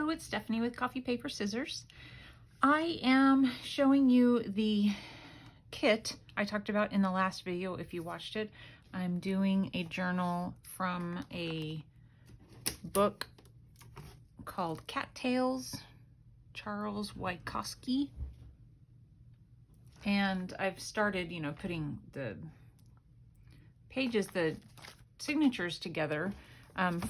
Hello, it's Stephanie with Coffee Paper Scissors. I am showing you the kit I talked about in the last video. If you watched it, I'm doing a journal from a book called Cattails, Charles Wykowski. And I've started, putting the pages, the signatures together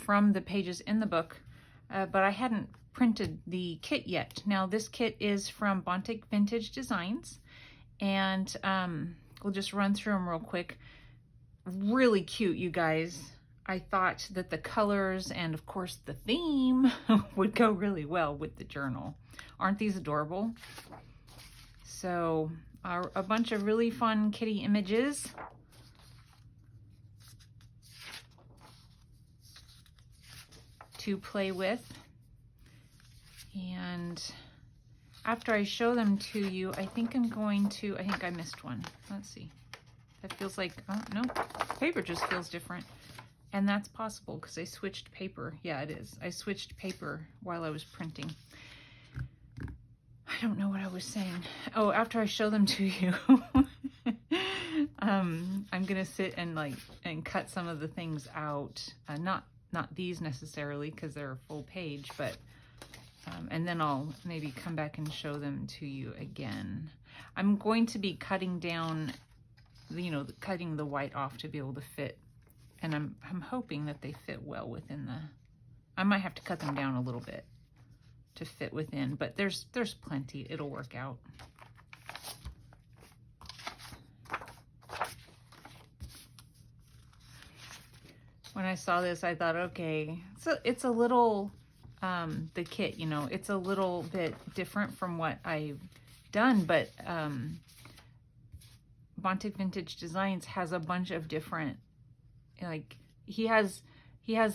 from the pages in the book. But I hadn't printed the kit yet. Now this kit is from BontikVintageDesigns, and we'll just run through them real quick. Really cute, you guys. I thought that the colors and of course the theme would go really well with the journal. Aren't these adorable? So a bunch of really fun kitty images. To play with, and after I show them to you, I think I missed one. Let's see. That feels like, oh no, paper just feels different. And that's possible because I switched paper. Yeah, it is. I switched paper while I was printing. I don't know what I was saying. Oh, after I show them to you, I'm gonna sit and cut some of the things out. Not these necessarily because they're a full page, but and then I'll maybe come back and show them to you again. I'm going to be cutting down, cutting the white off to be able to fit, and I'm hoping that they fit well within the. I might have to cut them down a little bit to fit within, but there's plenty. It'll work out. When I saw this, I thought, okay, so it's a little, the kit, it's a little bit different from what I've done, but BontikVintageDesigns has a bunch of different, he has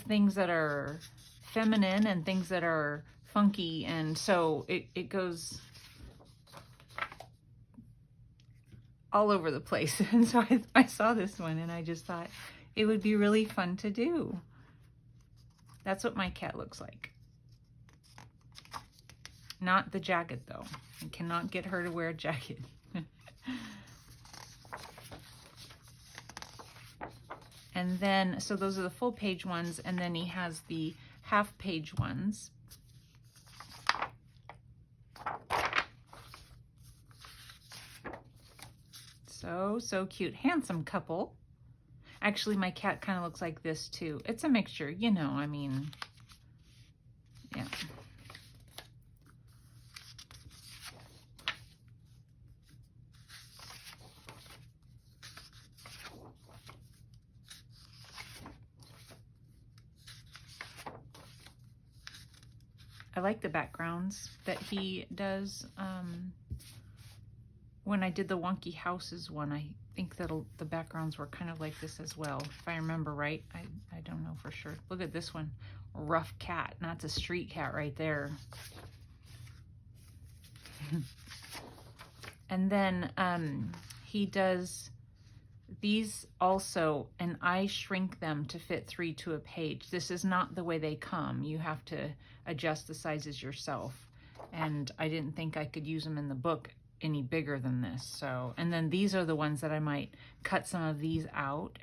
things that are feminine and things that are funky, and so it goes all over the place. And so I saw this one and I just thought, it would be really fun to do. That's what my cat looks like. Not the jacket though. I cannot get her to wear a jacket. And then, so those are the full page ones, and then he has the half page ones. So cute. Handsome couple. Actually, my cat kind of looks like this too. It's a mixture, I mean, yeah. I like the backgrounds that he does. When I did the Wonky Houses one, I think that the backgrounds were kind of like this as well, if I remember right. I don't know for sure. Look at this one, rough cat. That's a street cat right there. And then he does these also, and I shrink them to fit 3 to a page. This is not the way they come. You have to adjust the sizes yourself, and I didn't think I could use them in the book any bigger than this. So, and then these are the ones that I might cut some of these out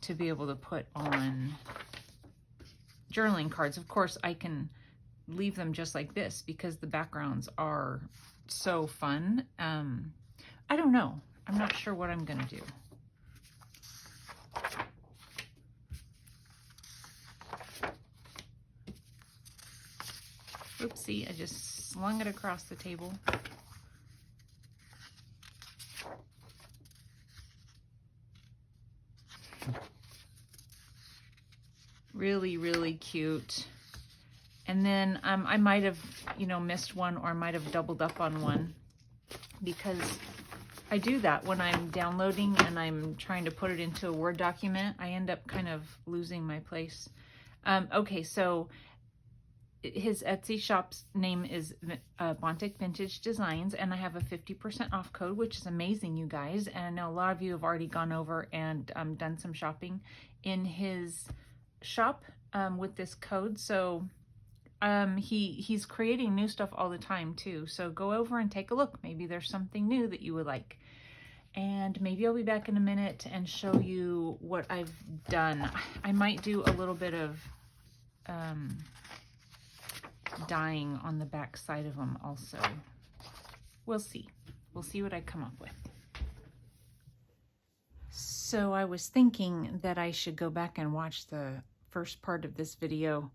to be able to put on journaling cards. Of course, I can leave them just like this because the backgrounds are so fun. I don't know. I'm not sure what I'm gonna do. Oopsie, I just slung it across the table. Really, really cute. And then I might have, missed one, or I might have doubled up on one, because I do that when I'm downloading and I'm trying to put it into a Word document. I end up kind of losing my place. Okay, so his Etsy shop's name is BontikVintageDesigns, and I have a 50% off code, which is amazing, you guys. And I know a lot of you have already gone over and done some shopping in his shop with this code. So He's creating new stuff all the time too. So go over and take a look. Maybe there's something new that you would like. And maybe I'll be back in a minute and show you what I've done. I might do a little bit of dyeing on the back side of them also. We'll see. We'll see what I come up with. So I was thinking that I should go back and watch the first part of this video,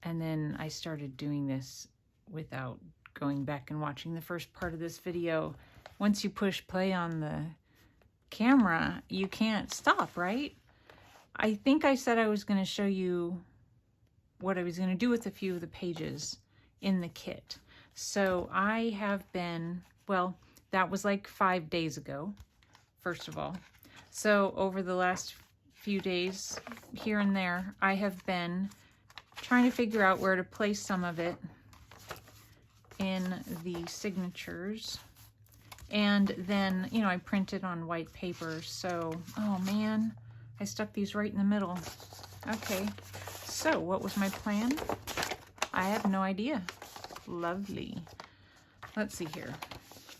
and then I started doing this without going back and watching the first part of this video. Once you push play on the camera, you can't stop, right? I think I said I was going to show you what I was going to do with a few of the pages in the kit. So I have been, well, that was like 5 days ago, first of all. So over the last few days, here and there, I have been trying to figure out where to place some of it in the signatures. And then, you know, I printed on white paper. So, oh man, I stuck these right in the middle. Okay, so what was my plan? I have no idea. Lovely. Let's see here.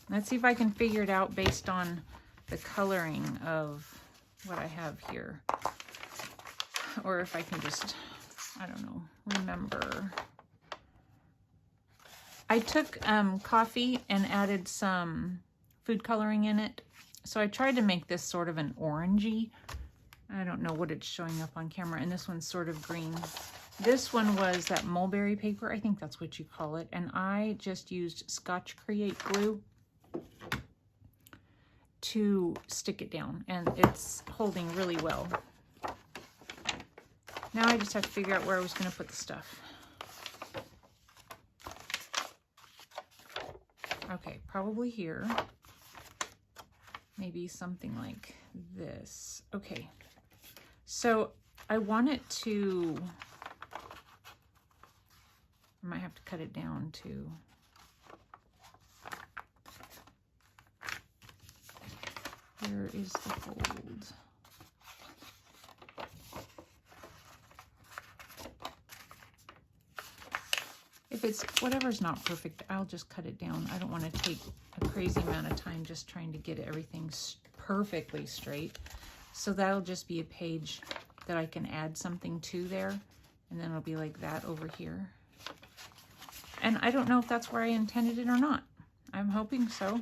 Let's see if I can figure it out based on the coloring of what I have here. Or if I can just, I don't know, remember. I took coffee and added some food coloring in it. So I tried to make this sort of an orangey. I don't know what it's showing up on camera. And this one's sort of green. This one was that mulberry paper. I think that's what you call it. And I just used Scotch Create glue to stick it down. And it's holding really well. Now I just have to figure out where I was going to put the stuff. Okay, probably here. Maybe something like this. Okay, so I want it to, I might have to cut it down too. Where is the fold? If it's, whatever's not perfect, I'll just cut it down. I don't want to take a crazy amount of time just trying to get everything perfectly straight. So that'll just be a page that I can add something to there. And then it'll be like that over here. And I don't know if that's where I intended it or not. I'm hoping so.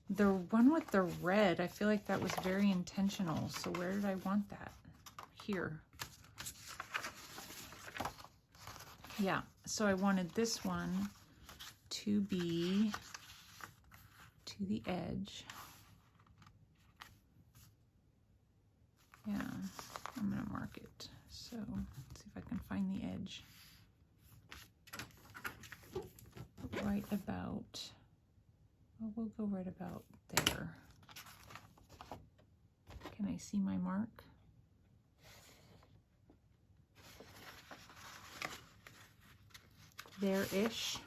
The one with the red, I feel like that was very intentional. So where did I want that? Here. Yeah, so I wanted this one to be to the edge. Yeah, I'm gonna mark it. So let's see if I can find the edge. Right about, well, we'll go right about there. Can I see my mark? There-ish.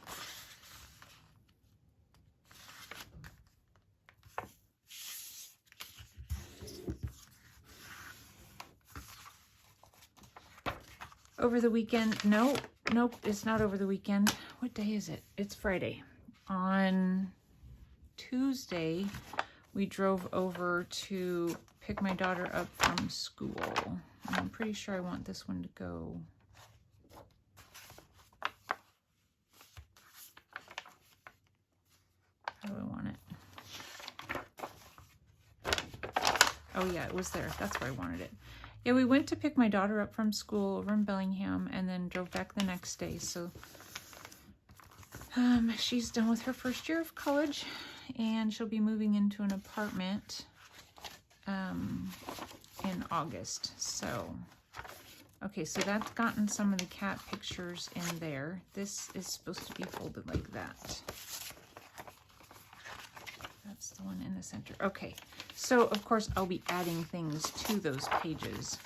Over the weekend, nope, it's not over the weekend. What day is it? It's Friday. On Tuesday, we drove over to pick my daughter up from school. And I'm pretty sure I want this one to go. How do I want it? Oh yeah, it was there. That's where I wanted it. Yeah, we went to pick my daughter up from school over in Bellingham and then drove back the next day. So she's done with her first year of college and she'll be moving into an apartment in August. So, okay, so that's gotten some of the cat pictures in there. This is supposed to be folded like that. That's the one in the center. Okay, so of course I'll be adding things to those pages.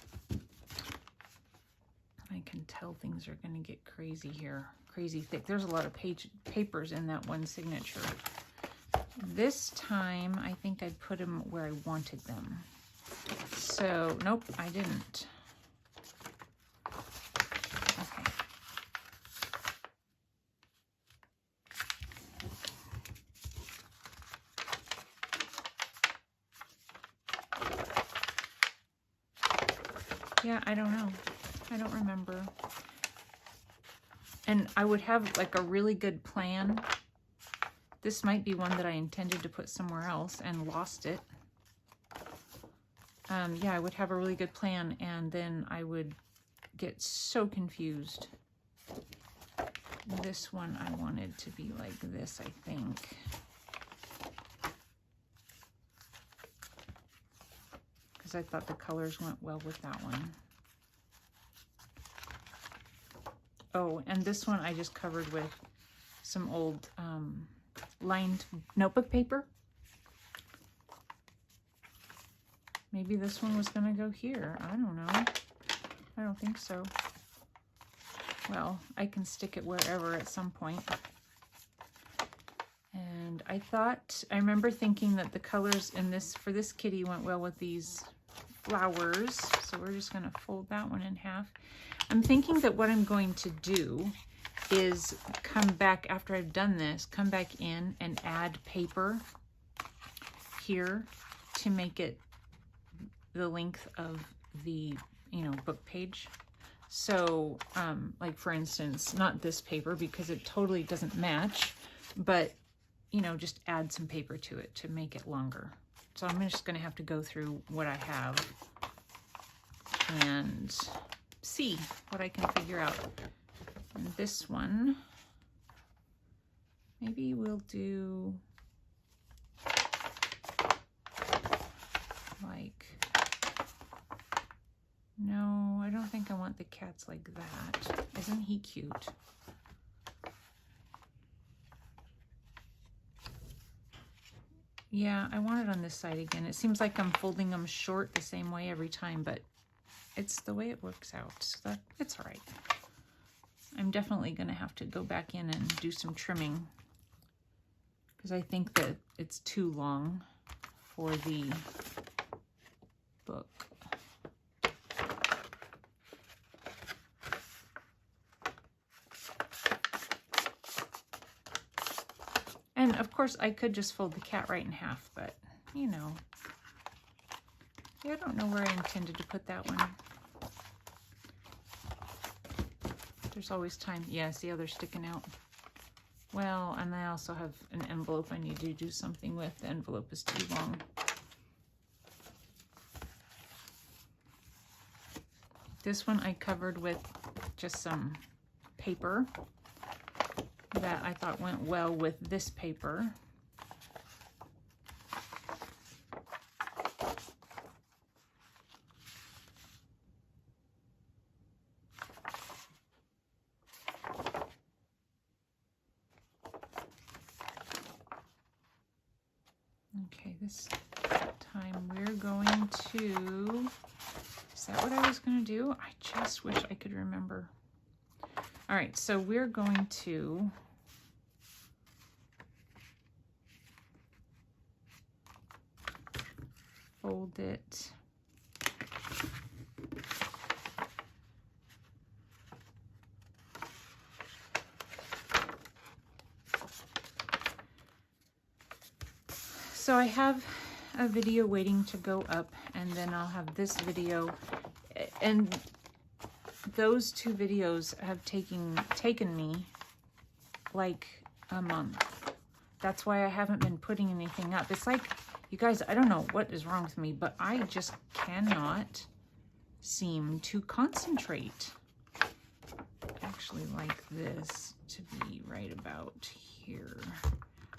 I can tell things are going to get crazy here, crazy thick. There's a lot of papers in that one signature. This time I think I put them where I wanted them. So, nope, I didn't. Okay. Yeah, I don't know. I don't remember. And I would have like a really good plan. This might be one that I intended to put somewhere else and lost it. Yeah, I would have a really good plan, and then I would get so confused. This one I wanted to be like this, I think. Because I thought the colors went well with that one. Oh, and this one I just covered with some old lined notebook paper. Maybe this one was gonna go here. I don't know. I don't think so. Well, I can stick it wherever at some point. And I remember thinking that the colors in this, for this kitty, went well with these flowers. So we're just gonna fold that one in half. I'm thinking that what I'm going to do is come back after I've done this, come back in and add paper here to make it the length of the, book page. So, like for instance, not this paper because it totally doesn't match, but, just add some paper to it to make it longer. So I'm just going to have to go through what I have and see what I can figure out. And this one, maybe we'll do like, no, I don't think I want the cats like that. Isn't he cute? Yeah, I want it on this side again. It seems like I'm folding them short the same way every time, but it's the way it works out, so it's all right. I'm definitely going to have to go back in and do some trimming because I think that it's too long for the book. And of course I could just fold the cat right in half, but yeah, I don't know where I intended to put that one. There's always time. Yeah, see how they're sticking out? Well, and I also have an envelope I need to do something with. The envelope is too long. This one I covered with just some paper that I thought went well with this paper. Okay, this time we're going to, is that what I was going to do? I just wish I could remember. All right, so we're going to fold it. So I have a video waiting to go up, and then I'll have this video, and those two videos have taken me like a month. That's why I haven't been putting anything up. It's like, you guys, I don't know what is wrong with me, but I just cannot seem to concentrate. I actually like this to be right about here.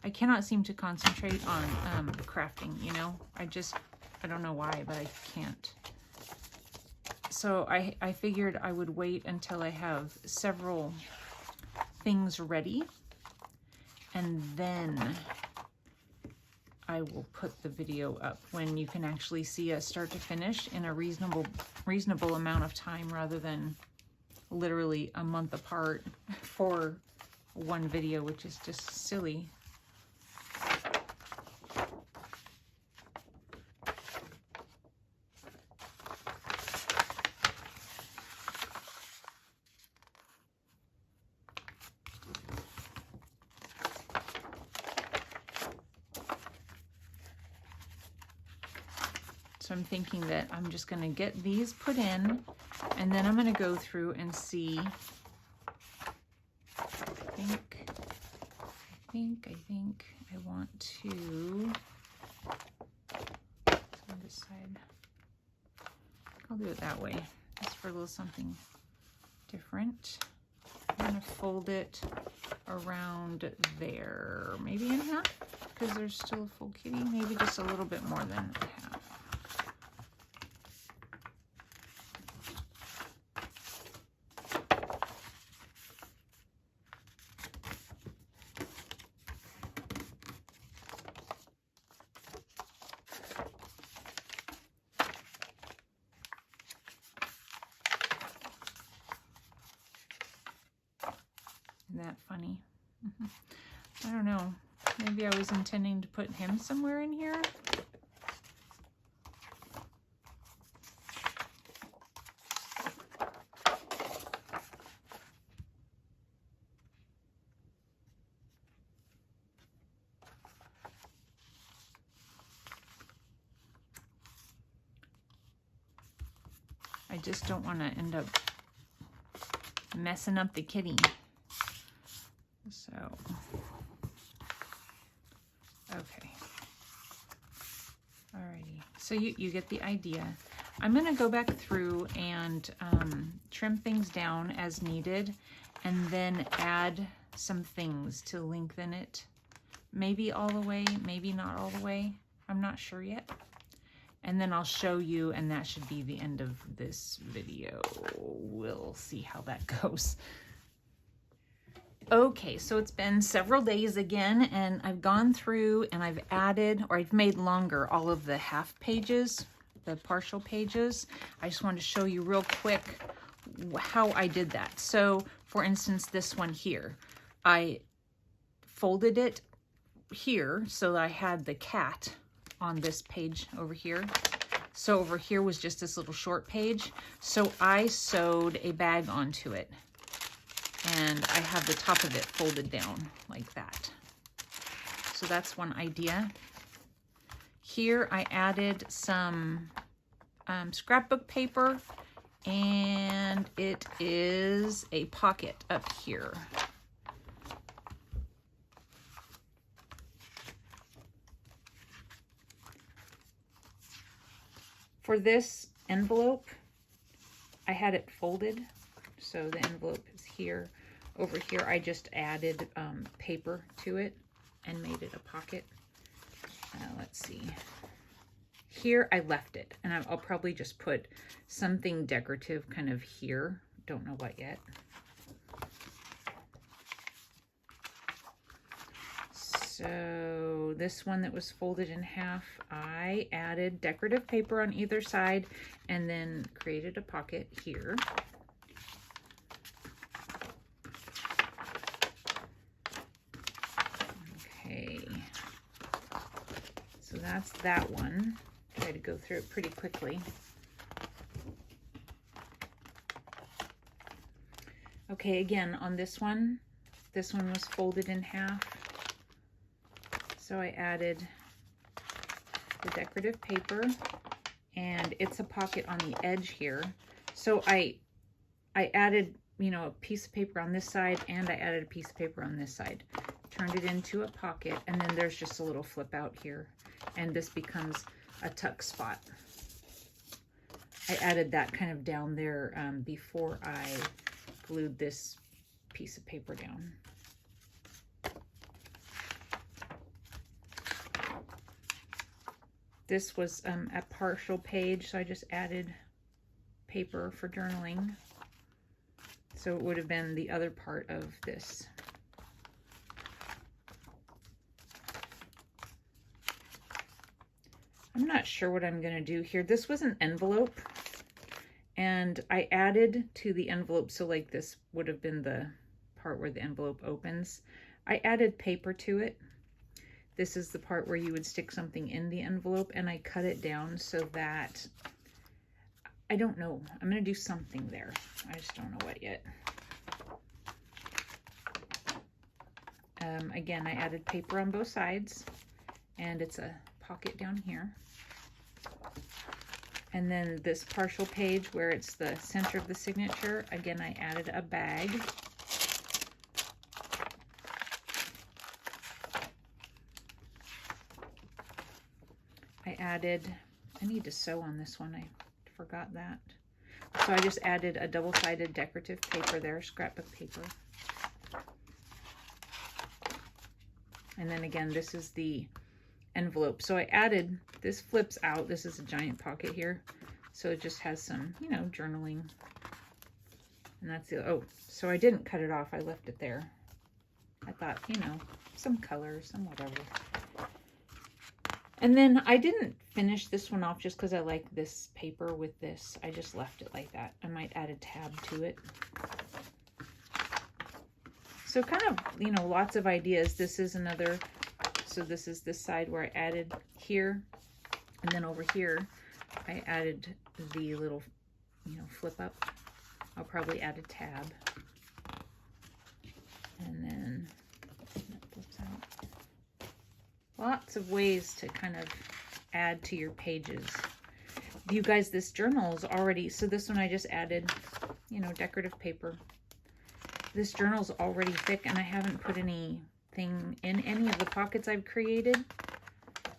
I cannot seem to concentrate on crafting, I don't know why, but I can't. So I figured I would wait until I have several things ready, and then I will put the video up when you can actually see us start to finish in a reasonable amount of time, rather than literally a month apart for one video, which is just silly. So I'm thinking that I'm just going to get these put in, And then I'm going to go through and see, I think I want to, on this side, I'll do it that way, just for a little something different. I'm going to fold it around there, maybe in half, because there's still a full kitty, maybe just a little bit more than half. Isn't that funny? I don't know. Maybe I was intending to put him somewhere in here. I just don't want to end up messing up the kitty. So, okay. Alrighty. So you get the idea. I'm going to go back through and trim things down as needed, and then add some things to lengthen it. Maybe all the way, maybe not all the way. I'm not sure yet. And then I'll show you, and that should be the end of this video. We'll see how that goes. Okay, so it's been several days again, and I've gone through and I've added, or I've made longer, all of the half pages, the partial pages. I just wanted to show you real quick how I did that. So, for instance, this one here, I folded it here so that I had the cat on this page over here. So over here was just this little short page. So I sewed a bag onto it, and I have the top of it folded down like that. So that's one idea. Here I added some scrapbook paper, and it is a pocket up here. For this envelope, I had it folded, so the envelope is here. Over here, I just added paper to it and made it a pocket. Let's see. Here, I left it, and I'll probably just put something decorative kind of here. Don't know what yet. So this one that was folded in half, I added decorative paper on either side and then created a pocket here. Okay, so that's that one. Try to go through it pretty quickly. Okay, again, on this one was folded in half. So I added the decorative paper, and it's a pocket on the edge here. So I added, you know, a piece of paper on this side, and I added a piece of paper on this side. Turned it into a pocket, and then there's just a little flip out here, and this becomes a tuck spot. I added that kind of down there before I glued this piece of paper down. This was a partial page, so I just added paper for journaling. So it would have been the other part of this. I'm not sure what I'm going to do here. This was an envelope, and I added to the envelope, so like this would have been the part where the envelope opens. I added paper to it. This is the part where you would stick something in the envelope, and I cut it down so that, I don't know, I'm going to do something there. I just don't know what yet. Again, I added paper on both sides, and it's a pocket down here. And then this partial page where it's the center of the signature, again, I added a bag. I need to sew on this one, I forgot that. So I just added a double-sided decorative paper there, scrapbook paper. And then again, this is the envelope. So I added, this flips out, this is a giant pocket here. So it just has some, you know, journaling. And that's the, oh, so I didn't cut it off, I left it there. I thought, you know, some color, some whatever. And then I didn't finish this one off just because I like this paper with this. I just left it like that. I might add a tab to it. So kind of, you know, lots of ideas. This is another, so this is this side where I added here. And then over here, I added the little, you know, flip up. I'll probably add a tab. And then that flips out. Lots of ways to kind of add to your pages. You guys, this journal is already, so this one I just added, you know, decorative paper. This journal's already thick and I haven't put anything in any of the pockets I've created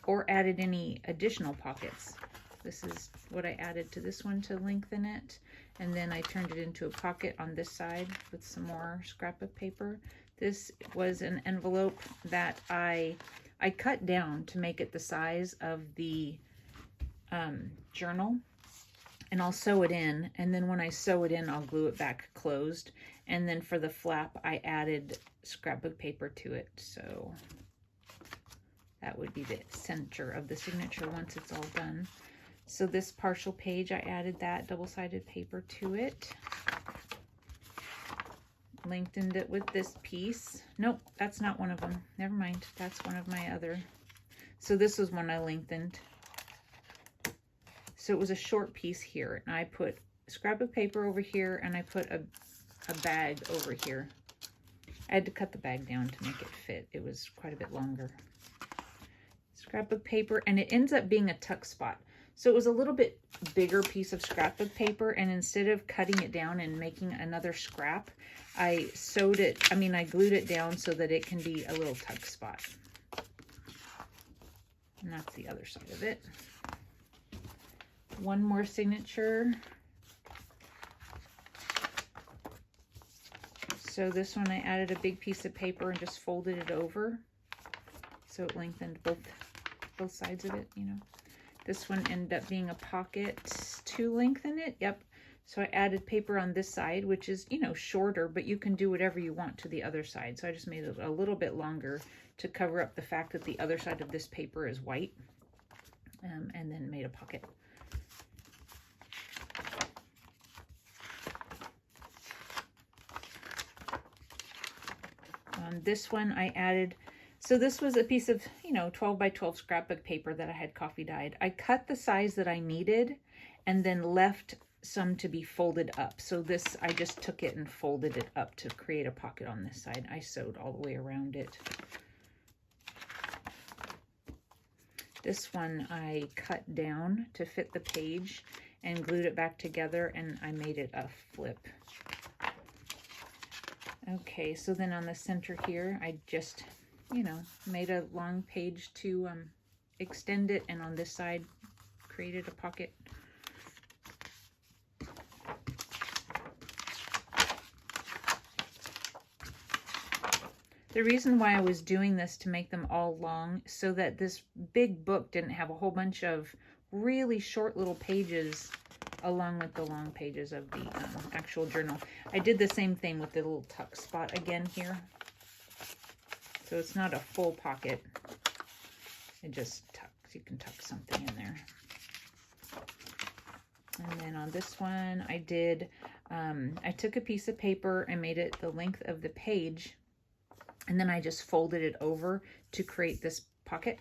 or added any additional pockets. This is what I added to this one to lengthen it. And then I turned it into a pocket on this side with some more scrapbook paper. This was an envelope that I cut down to make it the size of the journal, and I'll sew it in, and then when I sew it in I'll glue it back closed, and then for the flap I added scrapbook paper to it, so that would be the center of the signature once it's all done. So this partial page, I added that double-sided paper to it. Lengthened it with this piece. Nope, that's not one of them. Never mind. That's one of my other. So this was one I lengthened. So it was a short piece here. And I put scrapbook paper over here and I put a bag over here. I had to cut the bag down to make it fit. It was quite a bit longer. Scrapbook paper, and it ends up being a tuck spot. So it was a little bit bigger piece of scrapbook paper, and instead of cutting it down and making another scrap, I sewed it, I glued it down so that it can be a little tuck spot. And that's the other side of it. One more signature. So this one I added a big piece of paper and just folded it over. So it lengthened both sides of it, you know. This one ended up being a pocket to lengthen it. Yep. So I added paper on this side, which is, you know, shorter, but you can do whatever you want to the other side. So I just made it a little bit longer to cover up the fact that the other side of this paper is white, and then made a pocket. On this one, I added, so this was a piece of, you know, 12 by 12 scrapbook paper that I had coffee dyed. I cut the size that I needed and then left some to be folded up. So this, I just took it and folded it up to create a pocket on this side. I sewed all the way around it. This one I cut down to fit the page and glued it back together, and I made it a flip. Okay, so then on the center here, I just, you know, made a long page to extend it, and on this side created a pocket. The reason why I was doing this to make them all long, so that this big book didn't have a whole bunch of really short little pages along with the long pages of the actual journal. I did the same thing with the little tuck spot again here. So it's not a full pocket. It just tucks. You can tuck something in there. And then on this one, I did, I took a piece of paper and made it the length of the page. And then I just folded it over to create this pocket.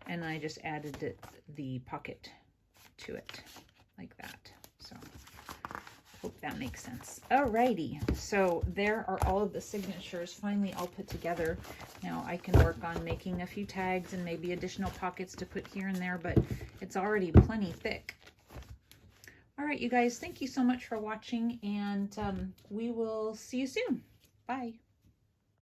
And I just added the pocket to it like that. So hope that makes sense. Alrighty, so there are all of the signatures finally all put together. Now I can work on making a few tags and maybe additional pockets to put here and there, but it's already plenty thick. right, you guys, thank you so much for watching, and we will see you soon. Bye.